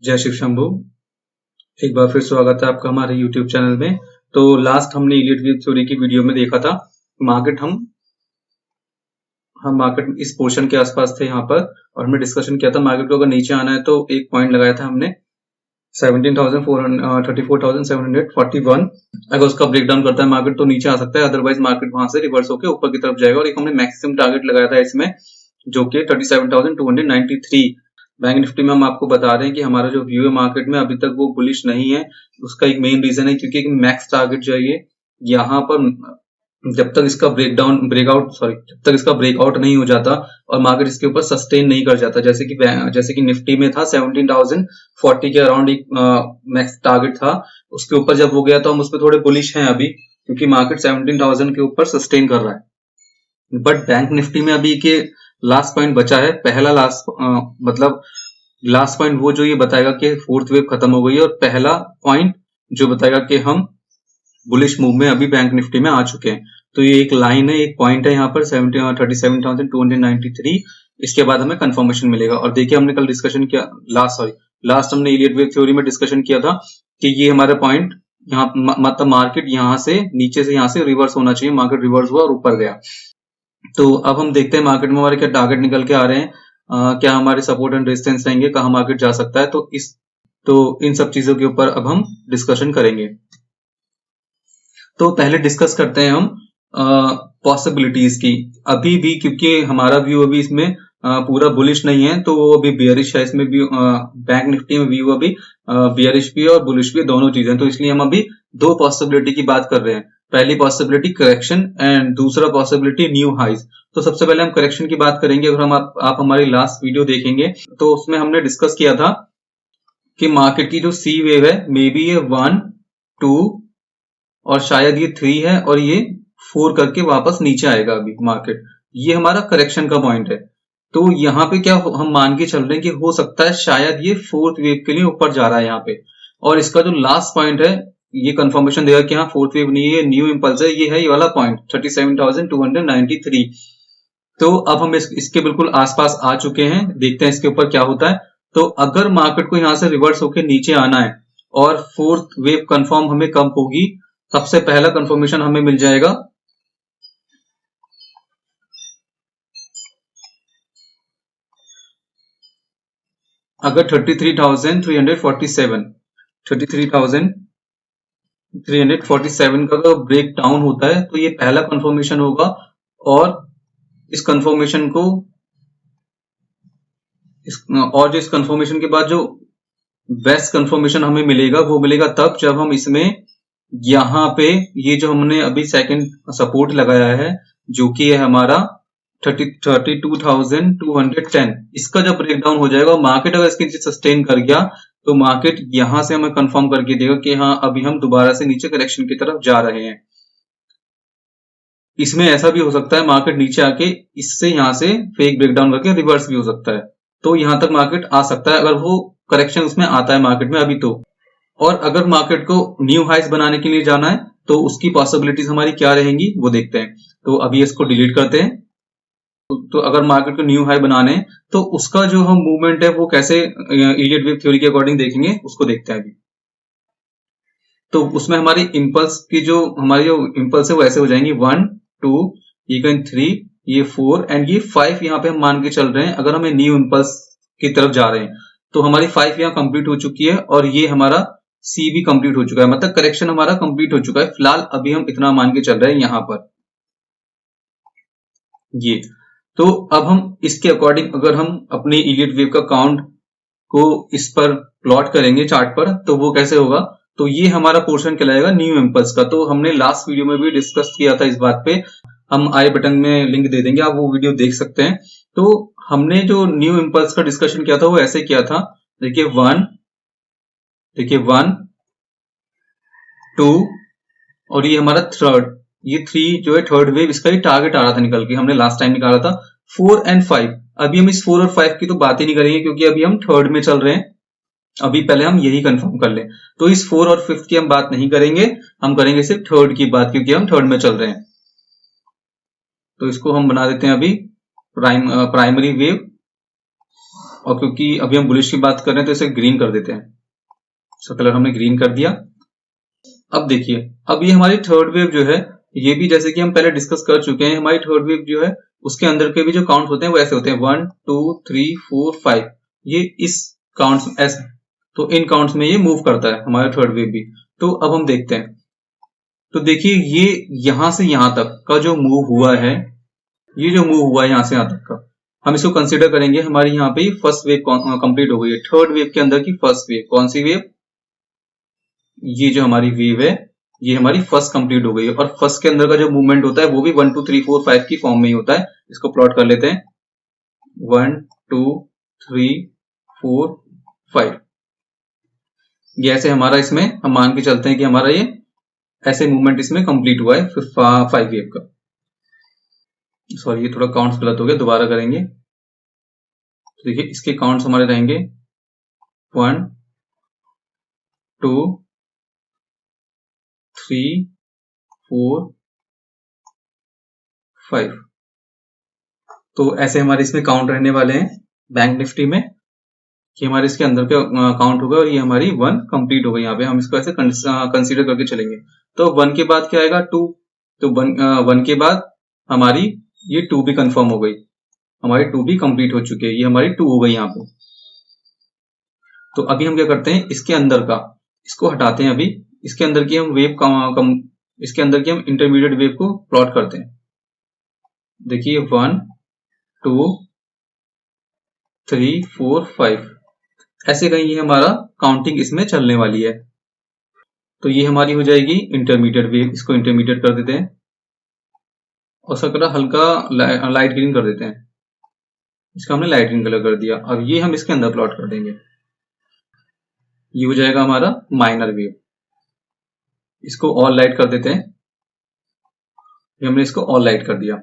जय शिव शंभू। एक बार फिर स्वागत है आपका हमारे YouTube चैनल में। तो लास्ट हमने इलियट वेव थ्योरी की वीडियो में देखा था मार्केट हम मार्केट इस पोर्शन के आसपास थे यहाँ पर, और हमने डिस्कशन किया था मार्केट को अगर नीचे आना है तो एक पॉइंट लगाया था हमने 34,741। अगर उसका ब्रेकडाउन करता है मार्केट तो नीचे आ सकता है, अदरवाइज मार्केट वहां से रिवर्स होकर ऊपर की तरफ जाएगा। और एक हमने मैक्सिमम टारगेट लगाया था इसमें जो कि 37,293। बैंक निफ्टी में हम आपको बता रहे हैं कि हमारा जो व्यू है मार्केट में अभी तक वो बुलिश नहीं है। उसका एक मेन रीजन है क्योंकि एक मैक्स टारगेट जो है ये यहाँ पर जब तक इसका ब्रेकआउट नहीं हो जाता और मार्केट इसके ऊपर सस्टेन नहीं कर जाता, जैसे कि निफ्टी में था 17,040 के अराउंड एक मैक्स टारगेट था। उसके ऊपर जब हो गया तो हम उस पर थोड़े बुलिश हैं अभी, क्योंकि मार्केट 17,000 के ऊपर सस्टेन कर रहा है। बट बैंक निफ्टी में अभी के लास्ट पॉइंट बचा है, पहला लास्ट पॉइंट वो जो ये बताएगा कि फोर्थ वेव खत्म हो गई है, और पहला पॉइंट जो बताएगा कि हम बुलिश मूव में अभी बैंक निफ्टी में आ चुके हैं। तो ये एक लाइन है, एक पॉइंट है यहाँ पर 37,293। इसके बाद हमें कंफर्मेशन मिलेगा। और देखिए हमने कल डिस्कशन किया, लास्ट हमने इलियट वेव थ्योरी में डिस्कशन किया था कि ये हमारा पॉइंट यहाँ मतलब मार्केट यहाँ से नीचे से यहाँ से रिवर्स होना चाहिए। मार्केट रिवर्स हुआ और ऊपर गया। तो अब हम देखते हैं मार्केट में हमारे क्या टारगेट निकल के आ रहे हैं, क्या हमारे सपोर्ट एंड रेजिस्टेंस रहेंगे, कहाँ मार्केट जा सकता है। तो इन सब चीजों के ऊपर अब हम डिस्कशन करेंगे। तो पहले डिस्कस करते हैं हम पॉसिबिलिटीज की। अभी भी क्योंकि हमारा व्यू अभी इसमें पूरा बुलिश नहीं है, तो वो अभी बियरिश है। इसमें भी बैंक निफ्टी में व्यू अभी बियरिश भी और बुलिश भी दोनों चीजें। तो इसलिए हम अभी दो पॉसिबिलिटी की बात कर रहे हैं। पहली पॉसिबिलिटी करेक्शन एंड दूसरा पॉसिबिलिटी न्यू हाइज। तो सबसे पहले हम करेक्शन की बात करेंगे। अगर हम आप हमारी लास्ट वीडियो देखेंगे तो उसमें हमने डिस्कस किया था कि मार्केट की जो सी वेव है मे बी ये 1, 2 और शायद ये 3 है, और ये 4 करके वापस नीचे आएगा अभी मार्केट। ये हमारा करेक्शन का पॉइंट है। तो यहाँ पे क्या हम मान के चल रहे हैं कि हो सकता है शायद ये फोर्थ वेव के लिए ऊपर जा रहा है यहाँ पे, और इसका जो लास्ट पॉइंट है ये कंफर्मेशन देगा कि हाँ फोर्थ वेव नहीं है, न्यू इंपल्स है। ये है ये वाला पॉइंट 37,293। तो अब हम इसके बिल्कुल आसपास आ चुके हैं। देखते हैं इसके ऊपर क्या होता है। तो अगर मार्केट को यहाँ से रिवर्स होकर नीचे आना है और फोर्थ वेव कंफर्म हमें कब होगी, सबसे पहला कंफर्मेशन हमें मिल जाएगा अगर 33,347 का अगर ब्रेक डाउन होता है तो ये पहला कंफर्मेशन होगा। और इस कंफर्मेशन को जो इस कंफर्मेशन के बाद जो बेस्ट कंफर्मेशन हमें मिलेगा वो मिलेगा तब जब हम इसमें यहाँ पे ये जो हमने अभी सेकंड सपोर्ट लगाया है जो कि है हमारा 32,210, इसका जब ब्रेकडाउन हो जाएगा, मार्केट अगर इसके नीचे सस्टेन कर गया तो मार्केट यहां से हमें कंफर्म करके देगा कि हाँ अभी हम दोबारा से नीचे करेक्शन की तरफ जा रहे हैं। इसमें ऐसा भी हो सकता है मार्केट नीचे आके इससे यहां से फेक ब्रेकडाउन करके रिवर्स भी हो सकता है। तो यहां तक मार्केट आ सकता है अगर वो करेक्शन उसमें आता है मार्केट में अभी तो। और अगर मार्केट को न्यू हाइस बनाने के लिए जाना है तो उसकी पॉसिबिलिटीज हमारी क्या रहेंगी वो देखते हैं। तो अभी इसको डिलीट करते हैं। तो अगर मार्केट को न्यू हाई बनाने हैं तो उसका जो हम मूवमेंट है वो कैसे इलियट वेव थ्योरी के अकॉर्डिंग देखेंगे, उसको देखते हैं अभी। तो उसमें हमारी इंपल्स की जो इंपल्स है वो ऐसे हो जाएंगी 1, 2, ये 3, ये 4 एंड ये 5 यहाँ पे हम मान के चल रहे हैं। अगर हमें न्यू इंपल्स की तरफ जा रहे हैं तो हमारी 5 यहाँ कंप्लीट हो चुकी है, और ये हमारा सी भी कंप्लीट हो चुका है, मतलब करेक्शन हमारा कंप्लीट हो चुका है। फिलहाल अभी हम इतना मान के चल रहे हैं यहाँ पर ये। तो अब हम इसके अकॉर्डिंग अगर हम अपने इलियट वेव का काउंट को इस पर प्लॉट करेंगे चार्ट पर तो वो कैसे होगा। तो ये हमारा पोर्शन कहलाएगा न्यू इंपल्स का। तो हमने लास्ट वीडियो में भी डिस्कस किया था इस बात पे, हम आई बटन में लिंक दे देंगे, आप वो वीडियो देख सकते हैं। तो हमने जो न्यू इंपल्स का डिस्कशन किया था वो ऐसे किया था। देखिए 1, 2 और ये हमारा थर्ड, ये 3 जो है थर्ड वेव, इसका ही टारगेट आ रहा था निकल के, हमने लास्ट टाइम निकाला था 4 एंड 5। अभी हम इस 4 और 5 की तो बात ही नहीं करेंगे क्योंकि अभी हम थर्ड में चल रहे हैं। अभी पहले हम यही कंफर्म कर लें। तो इस 4 और 5 की हम बात नहीं करेंगे, हम करेंगे सिर्फ थर्ड की बात क्योंकि हम थर्ड में चल रहे हैं। तो इसको हम बना देते हैं अभी प्राइमरी वेव। और क्योंकि अभी हम बुलिश की बात कर रहे हैं तो इसे ग्रीन कर देते हैं। इसका कलर हमने ग्रीन कर दिया। अब देखिए, अब ये हमारी थर्ड वेव जो है, ये भी जैसे कि हम पहले डिस्कस कर चुके हैं, हमारी थर्ड वेव जो है उसके अंदर के भी जो काउंट होते हैं वो ऐसे होते हैं 1 2 3 4 5। ये इस काउंट्स ऐसे, तो इन काउंट्स में ये मूव करता है हमारा थर्ड वेव भी। तो अब हम देखते हैं, तो देखिए ये यहां से यहां तक का जो मूव हुआ है, ये जो मूव हुआ है यहां से यहां तक का, हम इसको कंसीडर करेंगे हमारी यहाँ पे फर्स्ट वेव कंप्लीट हो गई है। थर्ड वेव के अंदर की फर्स्ट वेव कौन सी वेव, ये जो हमारी वेव है ये हमारी फर्स्ट कंप्लीट हो गई है। और फर्स्ट के अंदर का जो मूवमेंट होता है वो भी 1 2 3 4 5 की फॉर्म में ही होता है। इसको प्लॉट कर लेते हैं 1 2 3 4 5। ये ऐसे हमारा इसमें हम मान के चलते हैं कि हमारा ये ऐसे मूवमेंट इसमें कंप्लीट हुआ है 5 वेव का। सॉरी, ये थोड़ा काउंट्स गलत हो गया, दोबारा करेंगे। तो देखिए इसके काउंट्स हमारे रहेंगे 1 2 3 4 5। तो ऐसे हमारे इसमें काउंट रहने वाले हैं बैंक निफ्टी में, कि हमारे इसके अंदर का काउंट होगा। और ये हमारी 1 कंप्लीट हो गई। यहाँ पे हम इसको ऐसे कंसीडर करके चलेंगे। तो 1 के बाद क्या आएगा 2। तो 1 के बाद हमारी ये 2 भी कंफर्म हो गई, हमारी 2 भी कंप्लीट हो चुकी है, ये हमारी 2 हो गई यहाँ पे। तो अभी हम क्या करते हैं, इसके अंदर का इसको हटाते हैं। अभी इसके अंदर की हम वेव इसके अंदर की हम इंटरमीडिएट वेव को प्लॉट करते हैं। देखिए 1 2 3 4 5 ऐसे कहीं ये हमारा काउंटिंग इसमें चलने वाली है। तो ये हमारी हो जाएगी इंटरमीडिएट वेव। इसको इंटरमीडिएट कर देते हैं और उसका कलर हल्का लाइट ग्रीन कर देते हैं। इसका हमने लाइट ग्रीन कलर कर दिया। अब ये हम इसके अंदर प्लॉट कर देंगे। ये हो जाएगा हमारा माइनर वेव। इसको ऑल लाइट कर देते हैं। ये हमने इसको ऑल लाइट कर दिया,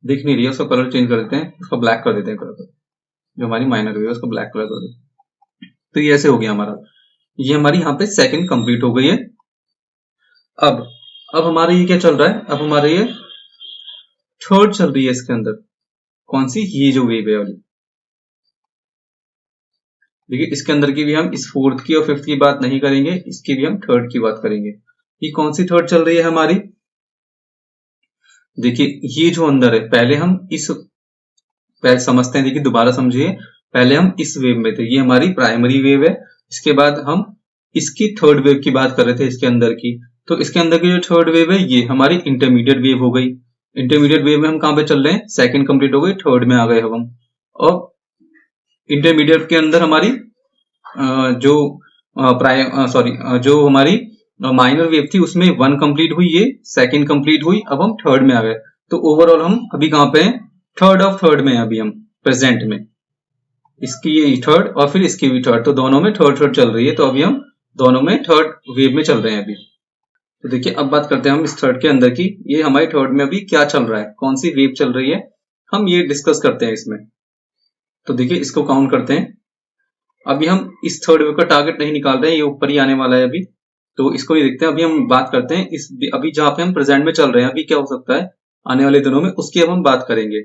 दिख नहीं रही है, उसका कलर चेंज कर देते हैं, उसको ब्लैक कर देते हैं कलर। जो हमारी माइनर वेव है उसको ब्लैक कलर कर देते हैं। तो ये ऐसे हो गया हमारा। ये हमारी यहाँ पे सेकंड कंप्लीट हो गई है। अब हमारा ये क्या चल रहा है, अब हमारा ये थर्ड चल रही है। इसके अंदर कौन सी, ये जो वेव है वाली। देखिए इसके अंदर की भी हम इस फोर्थ की और फिफ्थ की बात नहीं करेंगे, इसकी भी हम थर्ड की बात करेंगे। ये कौन सी थर्ड चल रही है हमारी, देखिए ये जो अंदर है, पहले हम इस पहले समझते हैं। देखिए दोबारा समझिए, पहले हम इस वेव में थे, ये हमारी प्राइमरी वेव है। इसके बाद हम इसकी थर्ड वेव की बात कर रहे थे इसके अंदर की। तो इसके अंदर की जो थर्ड वेव है ये हमारी इंटरमीडिएट वेव हो गई। इंटरमीडिएट वेव में हम कहां पे चल रहे हैं, सेकंड कंप्लीट हो गई, थर्ड में आ गए हम। और इंटरमीडिएट के अंदर हमारी जो जो हमारी माइनर वेव थी उसमें 1 कंप्लीट हुई, ये सेकंड कंप्लीट हुई, अब हम थर्ड में आ गए। तो ओवरऑल हम अभी कहां पे हैं, थर्ड ऑफ थर्ड में है अभी हम प्रेजेंट में। इसकी ये थर्ड और फिर इसकी भी थर्ड, तो दोनों में थर्ड थर्ड चल रही है। तो अभी हम दोनों में थर्ड वेव में चल रहे हैं अभी। तो देखिए अब बात करते हैं हम इस थर्ड के अंदर की। ये हमारी थर्ड में अभी क्या चल रहा है, कौन सी वेव चल रही है, हम ये डिस्कस करते हैं इसमें। तो देखिए इसको काउंट करते हैं। अभी हम इस थर्ड वेव का टारगेट नहीं निकाल रहे हैं, ये ऊपर ही आने वाला है अभी। तो इसको ही देखते हैं। अभी हम बात करते हैं इस अभी जहां पे हम प्रेजेंट में चल रहे हैं, अभी क्या हो सकता है आने वाले दिनों में, उसकी अब हम बात करेंगे।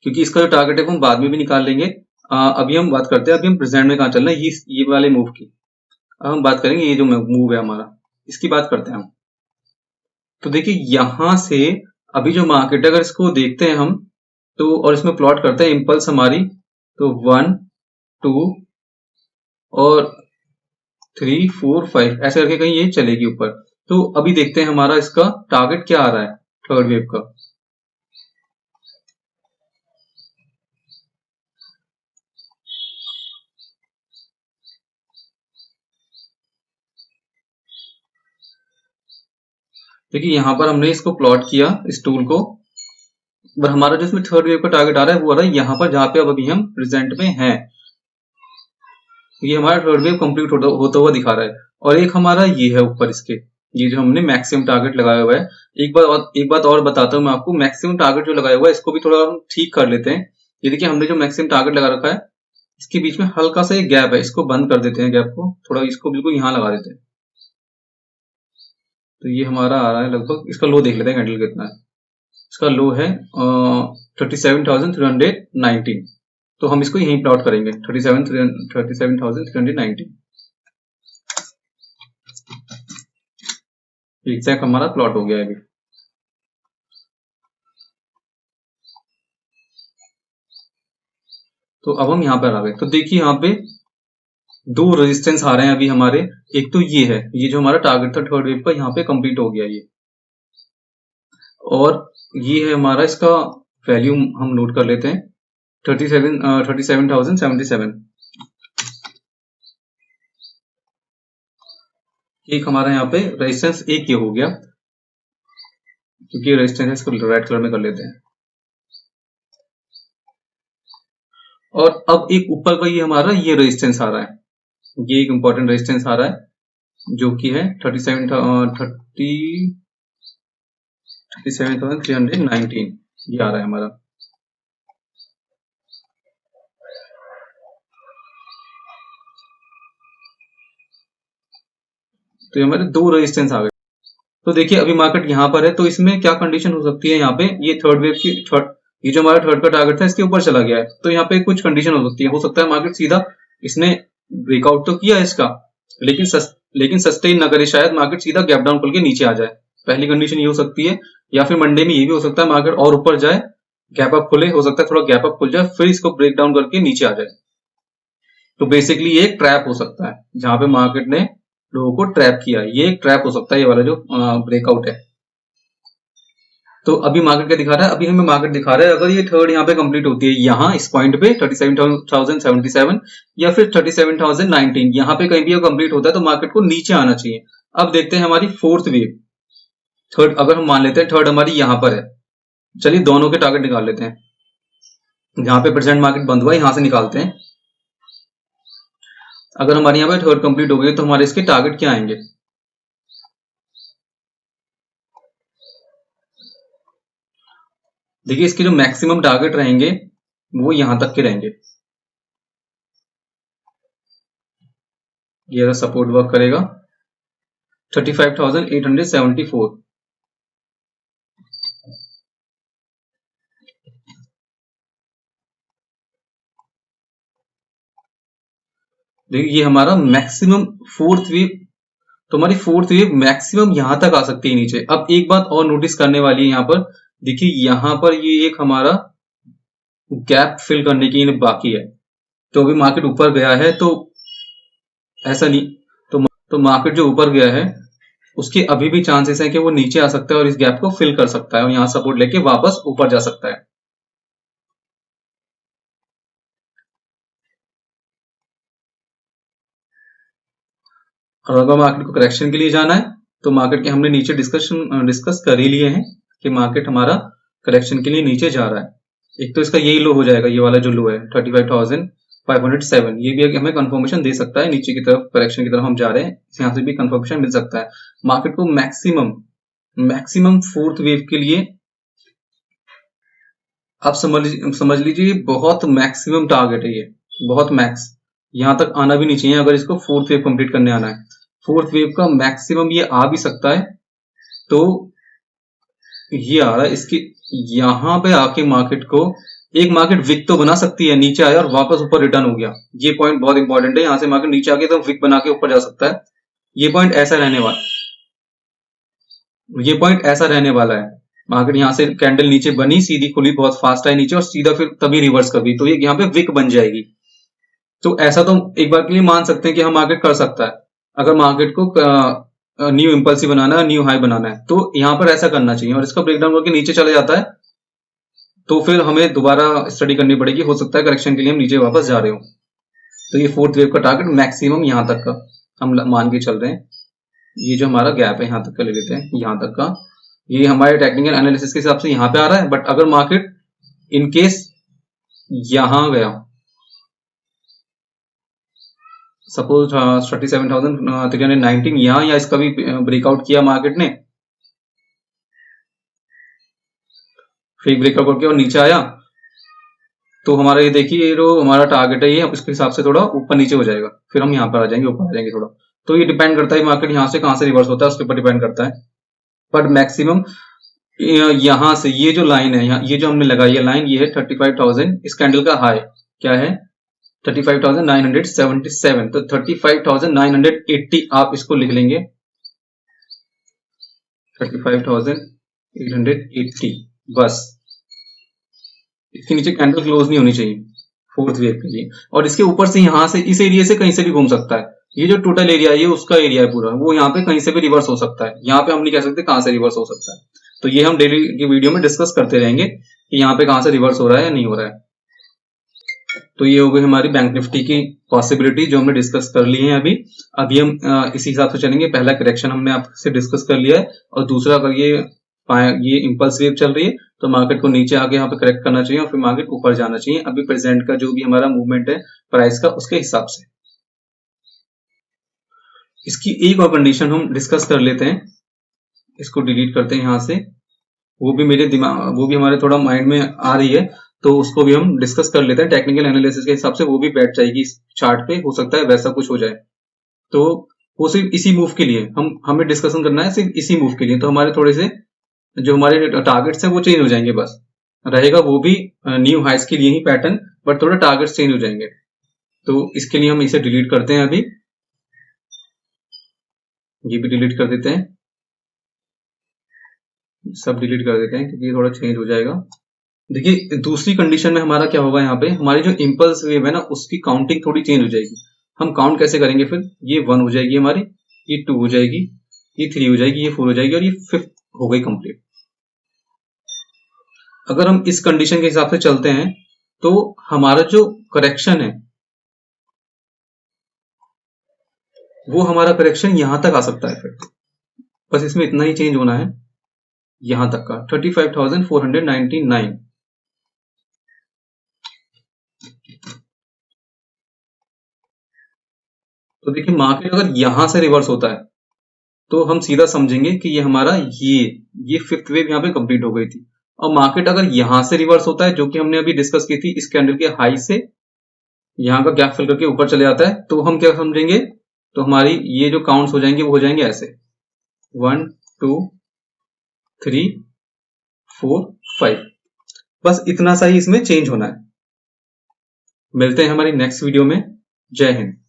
क्योंकि इसका जो टारगेट है वो हम बाद में भी निकाल लेंगे। अभी हम बात करते हैं अभी हम प्रेजेंट में कहाँ चल रहे हैं, ये वाले मूव की। अब हम बात करेंगे ये जो मूव है हमारा, इसकी बात करते हैं हम। तो देखिए यहां से अभी जो मार्केट, अगर इसको देखते हैं हम तो, और इसमें प्लॉट करते हैं इंपल्स हमारी, तो 1 2 और 3 4 5 ऐसे करके कहीं ये चलेगी ऊपर। तो अभी देखते हैं हमारा इसका टारगेट क्या आ रहा है थर्ड वेव का। देखिए यहां पर हमने इसको प्लॉट किया इस टूल को, पर हमारा जो इसमें थर्ड वेव का टारगेट आ रहा है वो आ रहा है यहाँ पर, जहां पे अब अभी हम प्रेजेंट में हैं। ये हमारा थर्ड वेव कंप्लीट होता हुआ दिखा रहा है। और एक हमारा ये है ऊपर इसके, ये जो हमने मैक्सिमम टारगेट लगाया हुआ है। एक बात और बताता हूँ मैं आपको, मैक्सिमम टारगेट जो लगाया हुआ है इसको भी थोड़ा हम ठीक कर लेते हैं। ये देखिए हमने जो मैक्सिमम टारगेट लगा रखा है, इसके बीच में हल्का सा एक गैप है, इसको बंद कर देते हैं गैप को थोड़ा, इसको बिल्कुल यहाँ लगा देते हैं। तो ये हमारा आ रहा है लगभग, इसका लो देख लेते हैं कैंडल कितना है। इसका लो है 37,319। तो हम इसको यहीं प्लॉट करेंगे 37,390 एग्जैक्ट हमारा प्लॉट हो गया है अभी। तो अब हम यहाँ पर आ गए, तो देखिए यहाँ पे दो रेजिस्टेंस आ रहे हैं अभी हमारे। एक तो ये है, ये जो हमारा टारगेट था थर्ड वेव का, यहाँ पे कंप्लीट हो गया ये, और ये है हमारा, इसका वैल्यू हम नोट कर लेते हैं 37,077। एक हमारा यहाँ पे रेजिस्टेंस एक ये हो गया, क्योंकि रेजिस्टेंस है, इसको रेड कलर में कर लेते हैं। और अब एक ऊपर का ये हमारा ये रेजिस्टेंस आ रहा है, ये एक इंपॉर्टेंट रेजिस्टेंस आ रहा है जो कि है 37,319 ये आ रहा है हमारा। तो ये हमारे दो रेजिस्टेंस आ गए। तो देखिए अभी मार्केट यहाँ पर है, तो इसमें क्या कंडीशन हो सकती है, यहाँ पे ये थर्ड वेव की ये जो हमारा थर्ड का टारगेट था इसके ऊपर चला गया है, तो यहाँ पे कुछ कंडीशन हो सकती है। हो सकता है मार्केट सीधा, इसने ब्रेकआउट तो किया है इसका, लेकिन सस्टेन न करे, शायद मार्केट सीधा गैप डाउन खोल के नीचे आ जाए। पहली कंडीशन ये हो सकती है, या फिर मंडे में ये भी हो सकता है मार्केट और ऊपर जाए, गैप अप खुले, हो सकता है थोड़ा गैप अप खुल जाए, फिर इसको ब्रेक डाउन करके नीचे आ जाए। तो बेसिकली ये एक ट्रैप हो सकता है, जहां पे मार्केट ने लोगों को ट्रैप किया है, ये एक ट्रैप हो सकता है, ये वाला जो ब्रेकआउट है। तो अभी मार्केट क्या दिखा रहा है, अभी हमें मार्केट दिखा रहा है अगर ये थर्ड यहाँ पे कंप्लीट होती है, यहाँ इस पॉइंट पे 37,077 या फिर 37,019, यहाँ पे कहीं भी कंप्लीट होता है तो मार्केट को नीचे आना चाहिए। अब देखते हैं हमारी फोर्थ वेव, थर्ड अगर हम मान लेते हैं थर्ड हमारी यहाँ पर है, चलिए दोनों के टारगेट निकाल लेते हैं। जहां पे प्रेजेंट मार्केट बंद हुआ है यहां से निकालते हैं। अगर हमारे यहाँ पे थर्ड कंप्लीट हो गई तो हमारे इसके टारगेट क्या आएंगे, देखिए इसके जो मैक्सिमम टारगेट रहेंगे वो यहां तक के रहेंगे। ये सपोर्ट वर्क करेगा 35,874। देखिए ये हमारा मैक्सिमम फोर्थ वेव, तो हमारी फोर्थ वेव मैक्सिमम यहां तक आ सकती है नीचे। अब एक बात और नोटिस करने वाली है यहाँ पर, देखिए यहां पर ये एक हमारा गैप फिल करने की बाकी है। तो अभी मार्केट ऊपर गया है, तो ऐसा नहीं, तो मार्केट जो ऊपर गया है उसके अभी भी चांसेस है कि वो नीचे आ सकता है और इस गैप को फिल कर सकता है और यहाँ सपोर्ट लेके वापस ऊपर जा सकता है। और अगर मार्केट को करेक्शन के लिए जाना है तो मार्केट के हमने नीचे डिस्कस कर ही लिए हैं कि मार्केट हमारा करेक्शन के लिए नीचे जा रहा है। एक तो इसका यही लो हो जाएगा, ये वाला जो लो है 35,507, ये भी हमें कंफर्मेशन दे सकता है नीचे की तरफ, करेक्शन की तरफ हम जा रहे हैं, यहाँ से भी कंफर्मेशन मिल सकता है। मार्केट को मैक्सिमम फोर्थ वेव के लिए आप समझ लीजिए बहुत मैक्सिमम टारगेट है ये, बहुत मैक्स, यहां तक आना भी नहीं चाहिए अगर इसको फोर्थ वेव कंप्लीट करने आना है। फोर्थ वेव का मैक्सिमम ये आ भी सकता है, तो ये आ रहा है इसकी, यहां पे आके मार्केट को एक मार्केट विक तो बना सकती है, नीचे आया और वापस ऊपर रिटर्न हो गया, ये पॉइंट बहुत इंपॉर्टेंट है। यहां से मार्केट नीचे आके तो विक बना के ऊपर जा सकता है, ये पॉइंट ऐसा रहने वाला, ये पॉइंट ऐसा रहने वाला है। मार्केट यहां से कैंडल नीचे बनी, सीधी खुली, बहुत फास्ट आई न्नीचे और सीधा फिर तभी रिवर्स कर दी, तो ये यहाँ पे विक बन जाएगी। तो ऐसा तो एक बार के लिए मान सकते हैं कि हम मार्केट कर सकता है, अगर मार्केट को न्यू इंपल्सिव बनाना है, न्यू हाई बनाना है, तो यहाँ पर ऐसा करना चाहिए। और इसका ब्रेकडाउन करके नीचे चले जाता है तो फिर हमें दोबारा स्टडी करनी पड़ेगी, हो सकता है करेक्शन के लिए हम नीचे वापस जा रहे हो। तो ये फोर्थ वेव का टारगेट मैक्सिमम यहाँ तक का हम मान के चल रहे हैं, ये जो हमारा गैप है यहाँ तक का ले लेते हैं, यहाँ तक का, ये हमारे टेक्निकल एनालिसिस के हिसाब से यहाँ पे आ रहा है। बट अगर मार्केट इनकेस यहां गया, सपोज 37,319 यहां, या इसका भी ब्रेकआउट किया मार्केट ने, फिर ब्रेकआउट करके और नीचे आया, तो हमारा ये देखिए ये जो हमारा टारगेट है ये उसके हिसाब से थोड़ा ऊपर नीचे हो जाएगा, फिर हम यहाँ पर आ जाएंगे, ऊपर आ जाएंगे थोड़ा। तो ये डिपेंड करता है मार्केट यहाँ से कहां से रिवर्स होता है उसके ऊपर डिपेंड करता है। बट मैक्सिमम यहां से ये जो लाइन है, ये जो हमने लगाई है लाइन, ये है 35,000 इस कैंडल का हाई, क्या है 35,977, तो 35,980 आप इसको लिख लेंगे 35,880 बस। इसके नीचे कैंडल क्लोज नहीं होनी चाहिए फोर्थ वेव के लिए। और इसके ऊपर से यहाँ से इस एरिया से कहीं से भी घूम सकता है। ये जो टोटल एरिया है ये उसका एरिया है पूरा, वो यहाँ पे कहीं से भी रिवर्स हो सकता है। यहाँ पे हम नहीं कह सकते कहाँ से रिवर्स हो सकता है। तो ये हम डेली की वीडियो में डिस्कस करते रहेंगे कि यहाँ पे कहाँ से रिवर्स हो रहा है या नहीं हो रहा है। तो ये हो गई हमारी बैंक निफ्टी की पॉसिबिलिटी जो हमने डिस्कस कर ली है अभी। अभी हम इसी हिसाब से चलेंगे। पहला करेक्शन हमने आपसे डिस्कस कर लिया है, और दूसरा अगर ये इंपल्स वेव चल रही है तो मार्केट को नीचे आके यहाँ पे करेक्ट करना चाहिए और फिर मार्केट ऊपर जाना चाहिए अभी प्रेजेंट का जो भी हमारा मूवमेंट है प्राइस का उसके हिसाब से। इसकी एक और कंडीशन हम डिस्कस कर लेते हैं, इसको डिलीट करते हैं यहाँ से। वो भी मेरे दिमाग, वो भी हमारे थोड़ा माइंड में आ रही है तो उसको भी हम डिस्कस कर लेते हैं। टेक्निकल एनालिसिस के हिसाब से वो भी बैठ जाएगी इस चार्ट पे, हो सकता है वैसा कुछ हो जाए। तो वो सिर्फ इसी मूव के लिए हमें डिस्कशन करना है, सिर्फ इसी मूव के लिए। तो हमारे थोड़े से जो हमारे टारगेट्स हैं वो चेंज हो जाएंगे, बस रहेगा वो भी न्यू हाइस के लिए ही पैटर्न, बट थोड़ा टारगेट्स चेंज हो जाएंगे। तो इसके लिए हम इसे डिलीट करते हैं अभी, ये भी डिलीट कर देते हैं, सब डिलीट कर देते हैं क्योंकि ये थोड़ा चेंज हो जाएगा। देखिए दूसरी कंडीशन में हमारा क्या होगा, यहाँ पे हमारी जो इंपल्स वेव है ना उसकी काउंटिंग थोड़ी चेंज हो जाएगी। हम काउंट कैसे करेंगे फिर, ये 1 हो जाएगी हमारी, ये 2 हो जाएगी, ये 3 हो जाएगी, ये 4 हो जाएगी और ये 5th हो गई कंप्लीट। अगर हम इस कंडीशन के हिसाब से चलते हैं तो हमारा जो करेक्शन है वो हमारा करेक्शन यहां तक आ सकता है। फिर बस इसमें इतना ही चेंज होना है, यहां तक का 35,499। तो देखिए मार्केट अगर यहां से रिवर्स होता है तो हम सीधा समझेंगे कि ये हमारा ये 5th वेव यहाँ पे कंप्लीट हो गई थी। और मार्केट अगर यहां से रिवर्स होता है, जो कि हमने अभी डिस्कस की थी, इस कैंडल के हाई से यहाँ का गैप फिल करके ऊपर चले जाता है, तो हम क्या समझेंगे, तो हमारी ये जो काउंट्स हो जाएंगे वो हो जाएंगे ऐसे 1 2 3 4 5। बस इतना सा ही इसमें चेंज होना है। मिलते हैं हमारी नेक्स्ट वीडियो में। जय हिंद।